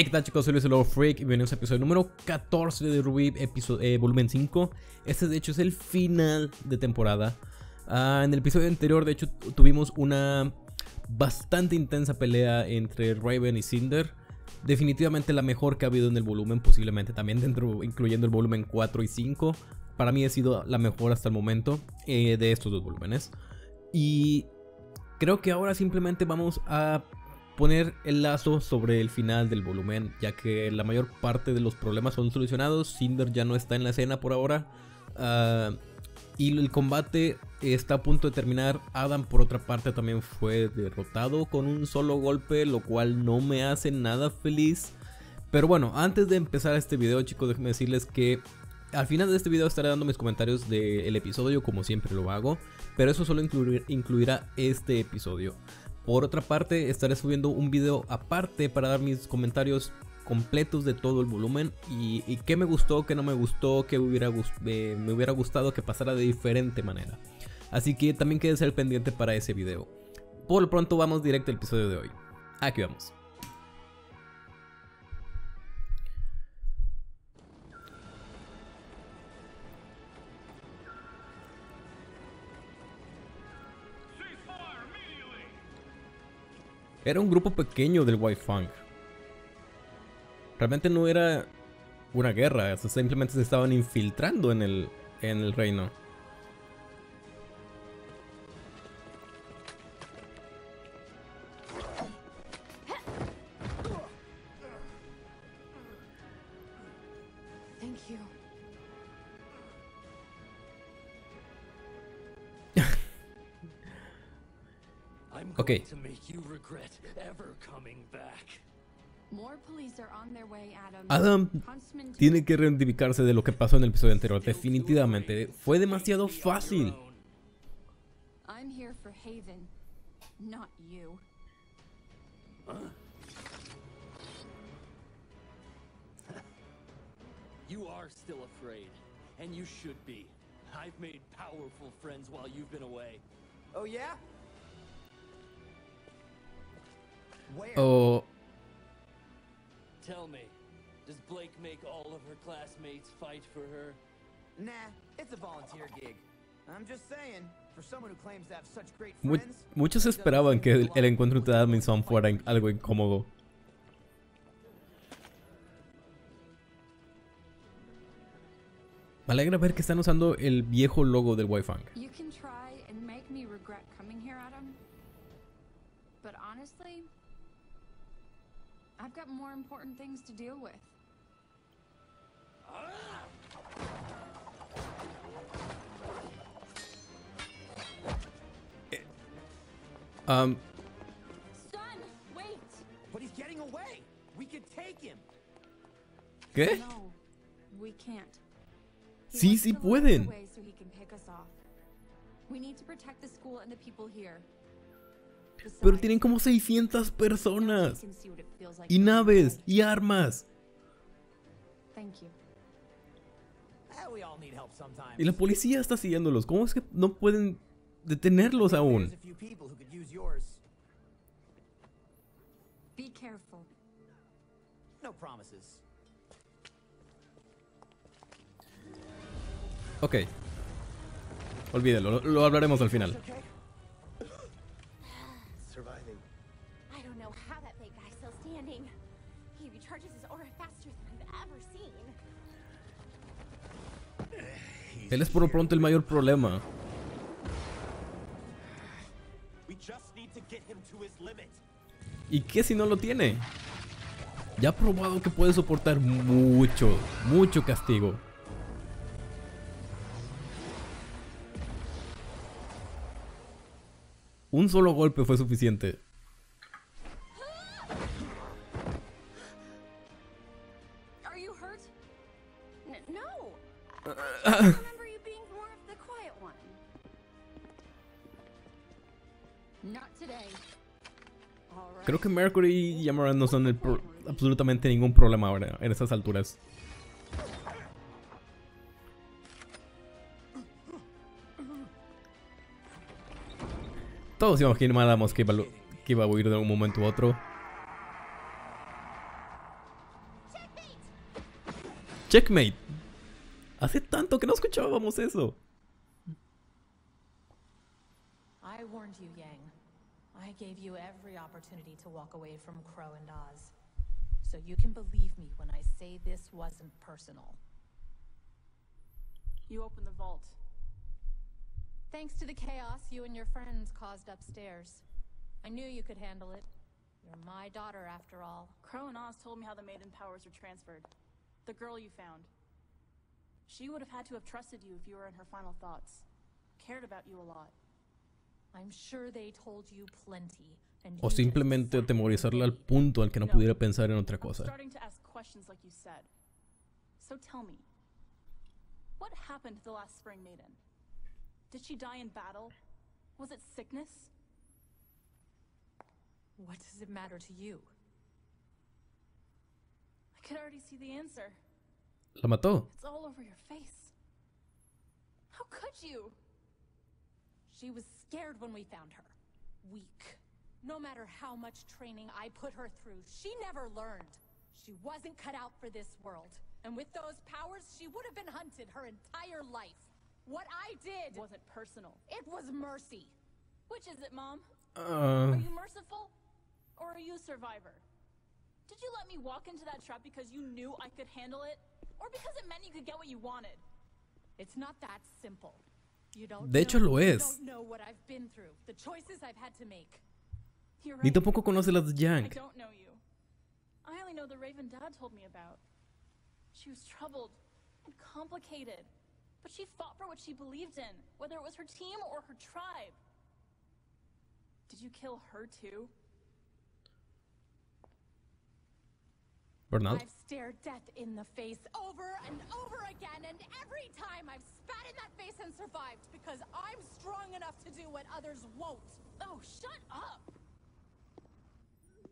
Hey, ¿qué tal, chicos? Soy Luis el Lobo Freak y bienvenidos al episodio número 14 de RWBY, volumen 5. Este de hecho es el final de temporada. En el episodio anterior de hecho tuvimos una bastante intensa pelea entre Raven y Cinder. Definitivamente la mejor que ha habido en el volumen, posiblemente también incluyendo el volumen 4 y 5. Para mí ha sido la mejor hasta el momento de estos dos volúmenes. Y creo que ahora simplemente vamos a poner el lazo sobre el final del volumen, ya que la mayor parte de los problemas son solucionados. Cinder ya no está en la escena por ahora, y el combate está a punto de terminar. Adam, por otra parte, también fue derrotado con un solo golpe, lo cual no me hace nada feliz. Pero bueno, antes de empezar este video, chicos, déjenme decirles que al final de este video estaré dando mis comentarios del episodio, como siempre lo hago, pero eso solo incluirá este episodio. Por otra parte, estaré subiendo un video aparte para dar mis comentarios completos de todo el volumen y qué me gustó, qué no me gustó, qué me hubiera gustado que pasara de diferente manera. Así que también quédense al pendiente para ese video. Por lo pronto vamos directo al episodio de hoy. Aquí vamos. Era un grupo pequeño del White Fang. Realmente no era una guerra, simplemente se estaban infiltrando en el reino. Ok. Adam tiene que reivindicarse de lo que pasó en el episodio anterior. Definitivamente fue demasiado fácil. You are still afraid, and you should be. I've made powerful friends while you've been away. Oh yeah? Where? Oh. Tell me, does Blake make all of her classmates fight for her? Nah, it's a volunteer gig. I'm just saying, for someone who claims to have such great friends. Muchos esperaban que el encuentro entre Adam y Sam fuera algo incómodo. Me alegra ver que están usando el viejo logo del White Fang. You can try and make me regret coming here, Adam. But honestly, I've got more important things to deal with. Son, wait! But he's getting away. We could take him. ¿Qué? No, we can't. Sí, sí pueden. Pero tienen como 600 personas. Y naves, y armas. Y la policía está siguiéndolos. ¿Cómo es que no pueden detenerlos aún? Be careful. No promises. Ok. Olvídelo, lo hablaremos al final. I don't know how that big guy's still standing. He recharges his aura faster than I've ever seen. Él es por lo pronto el mayor problema. ¿Y qué si no lo tiene? Ya ha probado que puede soportar mucho castigo. Un solo golpe fue suficiente. Are you hurt? No. I remember you being more of the quiet one. Not today. Creo que Mercury y Amaranth no son absolutamente ningún problema ahora en estas alturas. Todos imaginábamos que iba a huir de un momento u otro. Checkmate. Hace tanto que no escuchábamos eso. I warned you, Yang. I gave you every opportunity to walk away from Crow and Oz. So you can believe me when I say this wasn't personal. You opened the vault. Thanks to the chaos you and your friends caused upstairs. I knew you could handle it. You're my daughter, after all. Crow and Oz told me how the Maiden powers were transferred. The girl you found. She would have had to have trusted you if you were in her final thoughts. Cared about you a lot. I'm sure they told you plenty. And O you simplemente just sat atemorizarla al and punto al que no No. pudiera pensar en otra I'm cosa. starting to ask questions like you said. So tell me, what happened to the last Spring Maiden? Did she die in battle? Was it sickness? waited. What does it matter to you? I could already see the answer. La mató. It's all over your face. How could you? She was scared when we found her. Weak. No matter how much training I put her through, she never learned. She wasn't cut out for this world. And with those powers, she would have been hunted her entire life. What I did Wasn't personal. it was mercy. Which is it, Mom? Are you merciful? Or are you a survivor? Did you let me walk into that trap because you knew I could handle it? Or because it meant you could get what you wanted? It's not that simple. You don't De hecho, know, lo you es. don't know what I've been through, the choices I've had to make. You're Ni right. tampoco conoce las I Yang. don't know you. I only know the Raven Dad told me about. She was troubled and complicated. But she fought for what she believed in, whether it was her team or her tribe. Did you kill her too? Bernal. I've stared death in the face over and over again, and every time I've spat in that face and survived because I'm strong enough to do what others won't. Oh, shut up!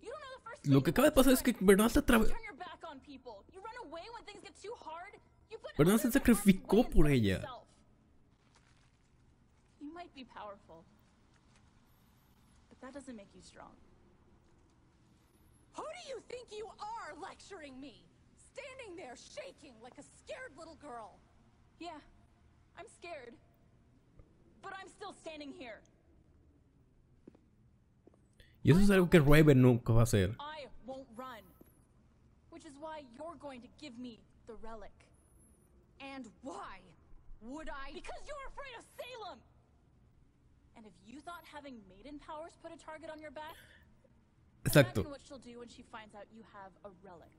You don't know the first Lo thing que acaba de pasar es que Bernal se You turn your back on people. You run away when things get too hard. You put Bernal se others' sacrificó way por instead of ella. yourself. You might be powerful, but that doesn't make you strong. Who do you think you are lecturing me? Standing there shaking like a scared little girl. Yeah, I'm scared, but I'm still standing here. Y eso es algo que Raven nunca va a hacer. I won't run, which is why you're going to give me the relic. And why would I? Because you're afraid of Salem! And if you thought having maiden powers put a target on your back, Exacto. imagine what she'll do when she finds out you have a relic.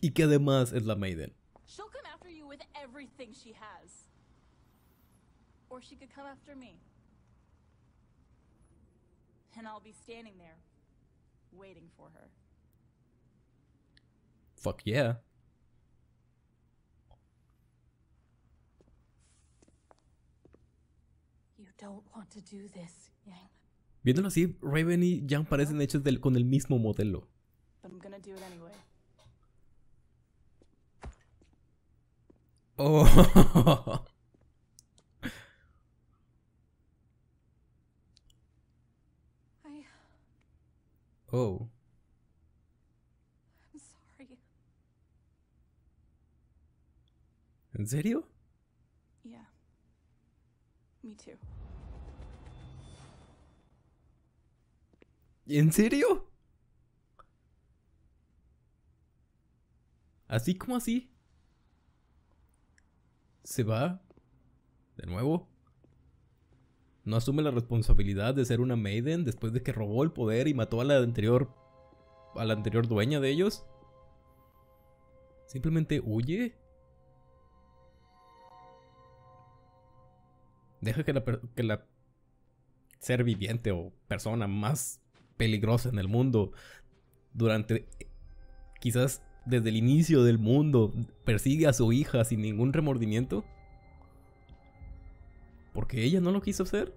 Y que además es la Maiden. She'll come after you with everything she has. Or she could come after me. And I'll be standing there, waiting for her. Fuck yeah. You don't want to do this, Yang. Viéndolo así, Raven y Yang parecen hechos con el mismo modelo. But I'm gonna do it anyway. Oh. Oh. I'm sorry. ¿En serio? Yeah. Me too. ¿En serio? ¿Así como así? ¿Se va? ¿De nuevo? ¿No asume la responsabilidad de ser una Maiden después de que robó el poder y mató a la anterior dueña de ellos? ¿Simplemente huye? Deja que la ser viviente o persona más peligrosa en el mundo durante quizás desde el inicio del mundo persigue a su hija sin ningún remordimiento porque ella no lo quiso hacer.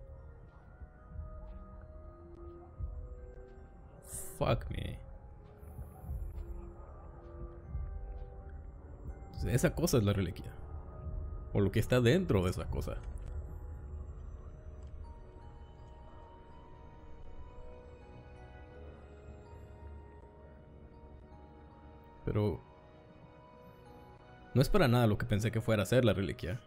Fuck me. Esa cosa es la reliquia o lo que está dentro de esa cosa. Pero No es para nada lo que pensé que fuera a ser la reliquia.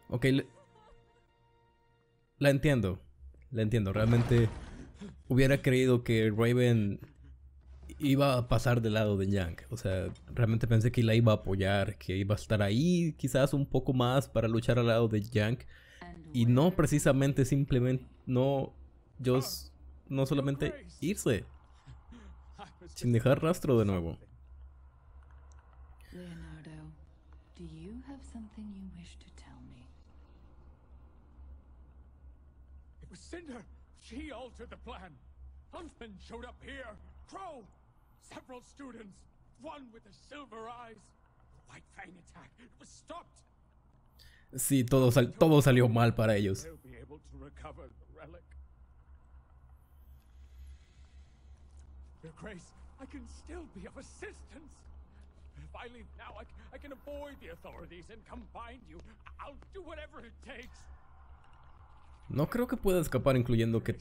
Ok, la entiendo. La entiendo. Realmente hubiera creído que Raven iba a pasar del lado de Yang. O sea, realmente pensé que la iba a apoyar, que iba a estar ahí quizás un poco más para luchar al lado de Yang. Y no precisamente simplemente, no solamente irse, sin dejar rastro de nuevo. Leonardo, do you have something you wish to tell me? It was Cinder. She altered the plan. Huntsman showed up here. Crow. Several students. One with the silver eyes. The White Fang attack. It was stopped. Sí, todo salió mal para ellos. They'll be able to recover the relic. Your Grace, I can still be of assistance. If I leave now, I can avoid the authorities and come find you. I'll do whatever it takes. No creo que pueda escapar, incluyendo que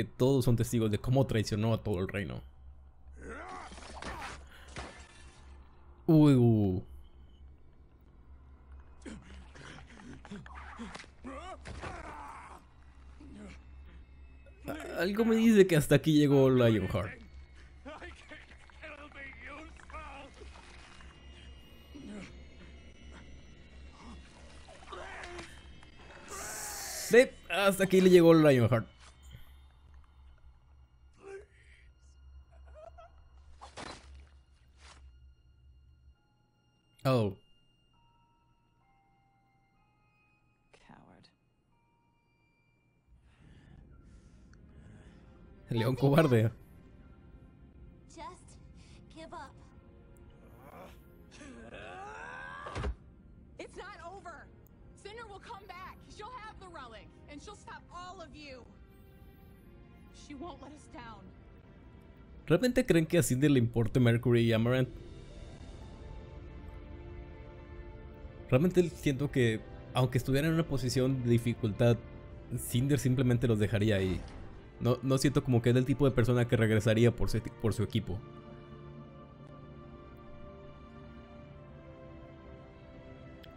todos son testigos de cómo traicionó a todo el reino. Algo me dice que hasta aquí llegó Lionheart. Sí, hasta aquí le llegó Lionheart. Oh. Coward. León cobarde. Just give up. It's not over. Cinder will come back. She'll have the relic, and she'll stop all of you. She won't let us down. ¿Realmente creen que a Cinder le importe Mercury y Amaranth? Realmente siento que, aunque estuvieran en una posición de dificultad, Cinder simplemente los dejaría ahí. No siento como que es el tipo de persona que regresaría por su equipo.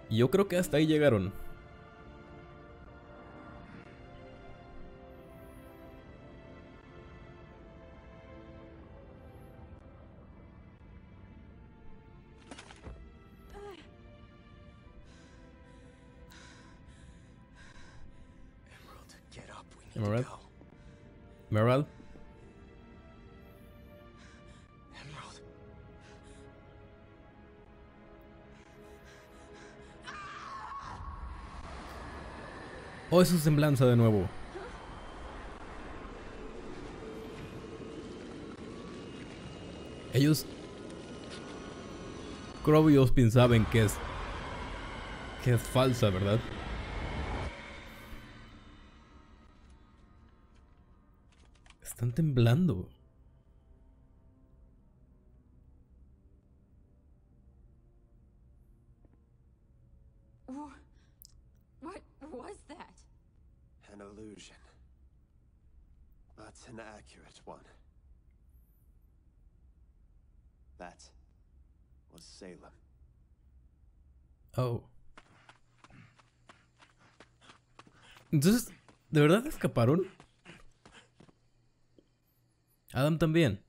Y yo creo que hasta ahí llegaron. Emerald. Emerald. Emerald. Oh, es su semblanza de nuevo. Ellos... Crow y Ozpin saben que es falsa, ¿verdad? Están temblando. What was that? An illusion. But an accurate one. That was Salem. Oh. Entonces, ¿de verdad escaparon? Adam también.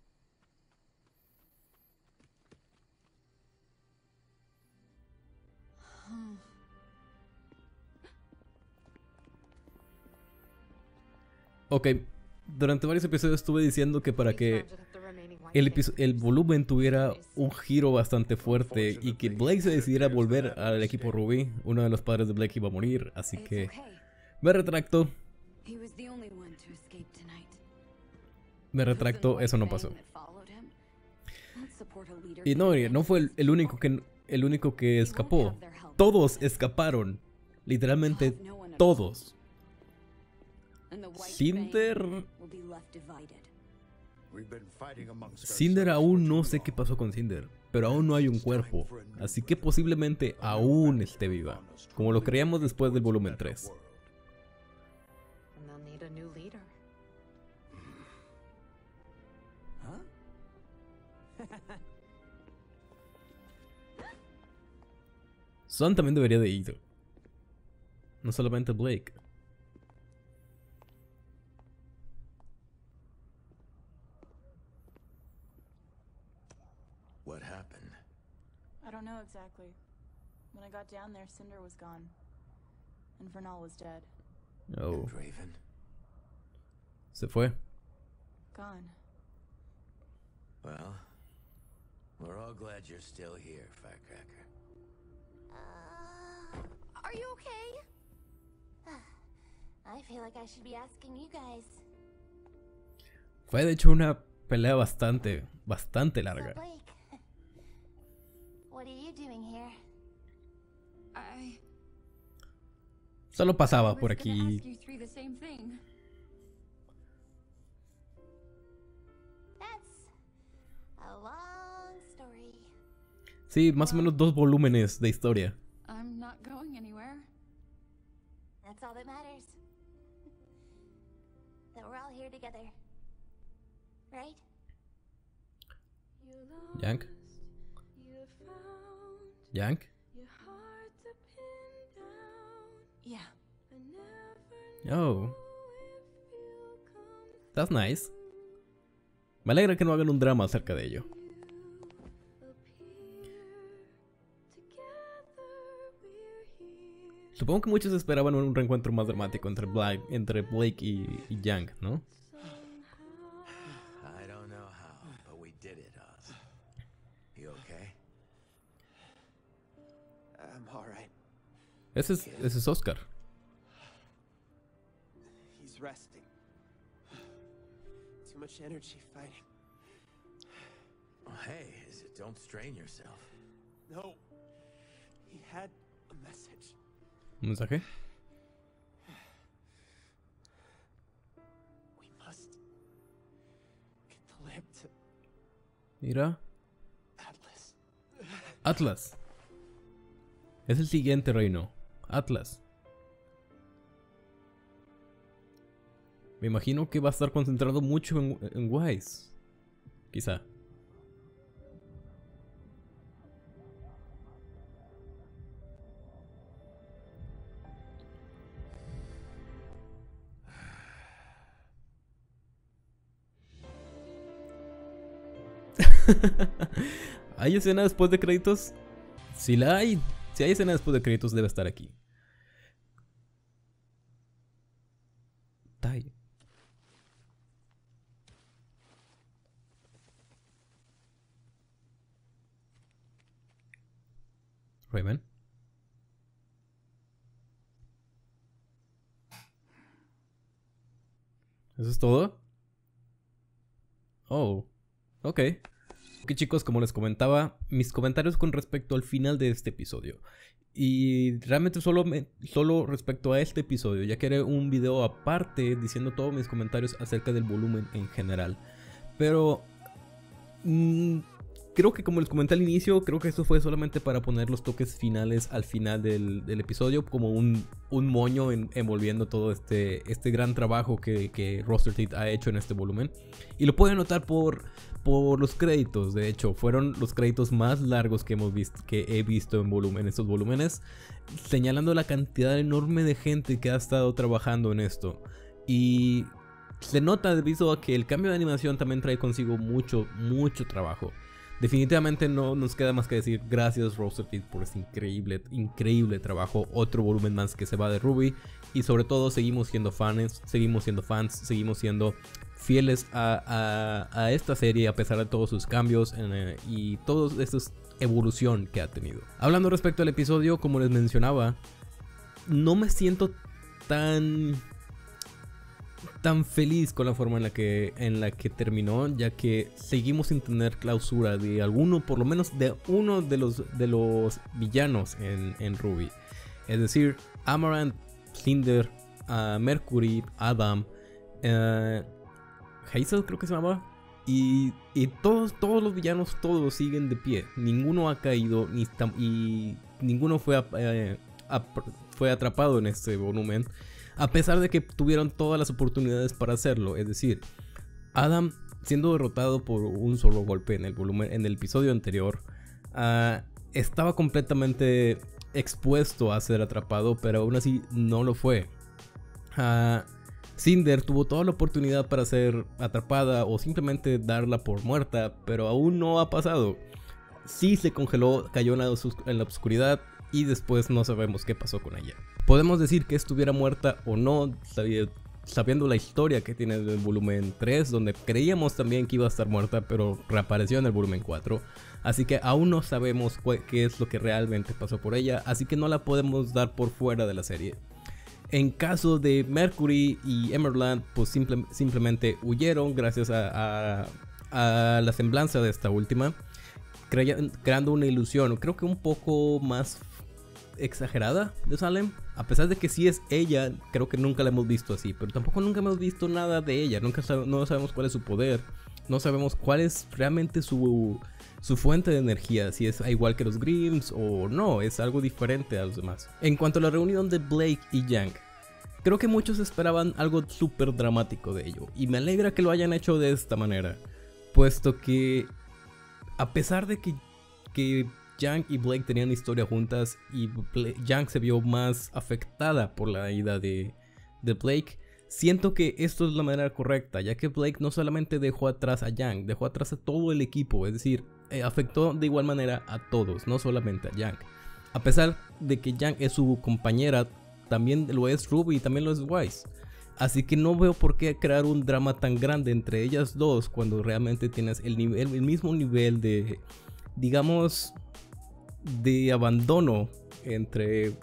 Ok, durante varios episodios estuve diciendo que para que el volumen tuviera un giro bastante fuerte y que Blake se decidiera volver al equipo Ruby, uno de los padres de Blake iba a morir, así que me retracto. Me retracto, eso no pasó. Y no fue el único que escapó. Todos escaparon. Literalmente todos. Cinder aún no sé qué pasó con Cinder, pero aún no hay un cuerpo, así que posiblemente aún esté viva, como lo creíamos después del volumen 3. Son también debería de ir. No solamente Blake. What happened? I don't know exactly. When I got down there, Cinder was gone. And Vernal was dead. Oh. And Raven? Se fue. Gone. Well, we're all glad you're still here, Firecracker. Are you okay? I feel like I should be asking you guys. Fue de hecho una pelea bastante larga. So Blake, what are you doing here? Solo pasaba I por was gonna aquí. ask you three the same thing. That's a long story. Sí, más o menos 2 volúmenes de historia. I'm not going anywhere. That's all that matters. That we're all here together. Right? Yank. Yank. Yeah. Oh. That's nice. Me alegra que no hagan un drama acerca de ello. Supongo que muchos esperaban un reencuentro más dramático entre Blake y Yank, ¿no? I don't know how, but we did it, Oz. You okay? I'm alright. Ese es Oscar. He's resting. Too much energy fighting. Oh, hey, don't strain yourself. No. He had a message. ¿Un mensaje? We must get the lamp to Mira. Atlas. Atlas. Es el siguiente reino. Atlas. Me imagino que va a estar concentrado mucho en Wise. Quizá. ¿Hay escena después de créditos? Si la hay, si hay escena después de créditos debe estar aquí. Tai. Raven. ¿Eso es todo? Oh, ok. Ok, chicos, como les comentaba, mis comentarios con respecto al final de este episodio. Y realmente solo respecto a este episodio, ya que haré un video aparte diciendo todos mis comentarios acerca del volumen en general. Pero creo que, como les comenté al inicio, creo que esto fue solamente para poner los toques finales al final del episodio, como un moño envolviendo todo este gran trabajo que Rooster Teeth ha hecho en este volumen. Y lo pueden notar por los créditos. De hecho, fueron los créditos más largos que he visto en estos volúmenes, señalando la cantidad enorme de gente que ha estado trabajando en esto. Y se nota debido a que el cambio de animación también trae consigo mucho trabajo. Definitivamente no nos queda más que decir gracias, Rooster Teeth, por este increíble trabajo. Otro volumen más que se va de RWBY. Y sobre todo seguimos siendo fans, seguimos siendo fieles a esta serie a pesar de todos sus cambios y toda esta evolución que ha tenido. Hablando respecto al episodio, como les mencionaba, no me siento tan feliz con la forma en la que terminó, ya que seguimos sin tener clausura de alguno, por lo menos de uno de los villanos en RWBY. Es decir, Amaranth, Cinder, Mercury, Adam, Hazel creo que se llamaba, y todos los villanos, todos siguen de pie. Ninguno ha caído y ninguno fue atrapado en este volumen, a pesar de que tuvieron todas las oportunidades para hacerlo. Es decir, Adam siendo derrotado por un solo golpe en el episodio anterior, estaba completamente expuesto a ser atrapado, pero aún así no lo fue. Cinder tuvo toda la oportunidad para ser atrapada o simplemente darla por muerta, pero aún no ha pasado. Sí se congeló, cayó en la oscuridad y después no sabemos qué pasó con ella. Podemos decir que estuviera muerta o no, sabiendo la historia que tiene el volumen 3, donde creíamos también que iba a estar muerta, pero reapareció en el volumen 4. Así que aún no sabemos qué es lo que realmente pasó por ella, así que no la podemos dar por fuera de la serie. En caso de Mercury y Emerald, pues simplemente huyeron gracias a la semblanza de esta última, creando una ilusión, creo que un poco más exagerada de Salem. A pesar de que sí es ella, creo que nunca la hemos visto así, pero tampoco nunca hemos visto nada de ella. No sabemos cuál es su poder, no sabemos cuál es realmente su fuente de energía, si es igual que los Grimms o no, es algo diferente a los demás. En cuanto a la reunión de Blake y Yang, creo que muchos esperaban algo súper dramático de ello, y me alegra que lo hayan hecho de esta manera, puesto que a pesar de que Yang y Blake tenían historia juntas y Yang se vio más afectada por la ida de Blake, siento que esto es la manera correcta, ya que Blake no solamente dejó atrás a Yang, dejó atrás a todo el equipo, es decir, afectó de igual manera a todos, no solamente a Yang. A pesar de que Yang es su compañera, también lo es Ruby y también lo es Weiss. Así que no veo por qué crear un drama tan grande entre ellas dos cuando realmente tienes el mismo nivel de, digamos, de abandono entre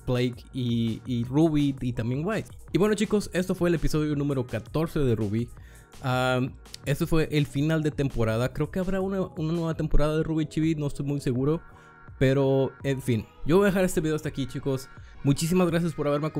Blake y Ruby y también Weiss. Y bueno, chicos, esto fue el episodio número 14 de Ruby. Este fue el final de temporada. Creo que habrá una nueva temporada de Ruby Chibi, no estoy muy seguro. Pero en fin, yo voy a dejar este video hasta aquí, chicos. Muchísimas gracias por haberme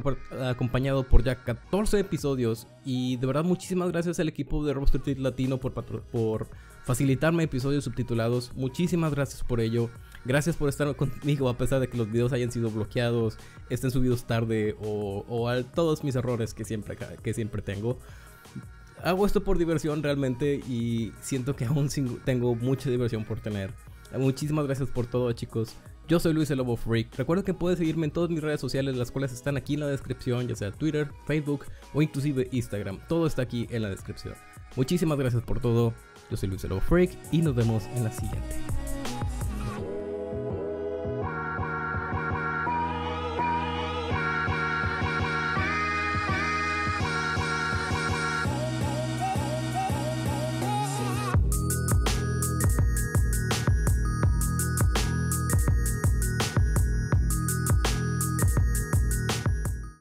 acompañado por ya 14 episodios. Y de verdad muchísimas gracias al equipo de Rooster Teeth Latino por facilitarme episodios subtitulados. Muchísimas gracias por ello. Gracias por estar conmigo a pesar de que los videos hayan sido bloqueados, estén subidos tarde o a todos mis errores que siempre tengo. Hago esto por diversión realmente y siento que aún tengo mucha diversión por tener. Muchísimas gracias por todo, chicos. Yo soy Luis el Lobo Freak. Recuerda que puedes seguirme en todas mis redes sociales, las cuales están aquí en la descripción, ya sea Twitter, Facebook o inclusive Instagram. Todo está aquí en la descripción. Muchísimas gracias por todo. Yo soy Luis el Lobo Freak y nos vemos en la siguiente.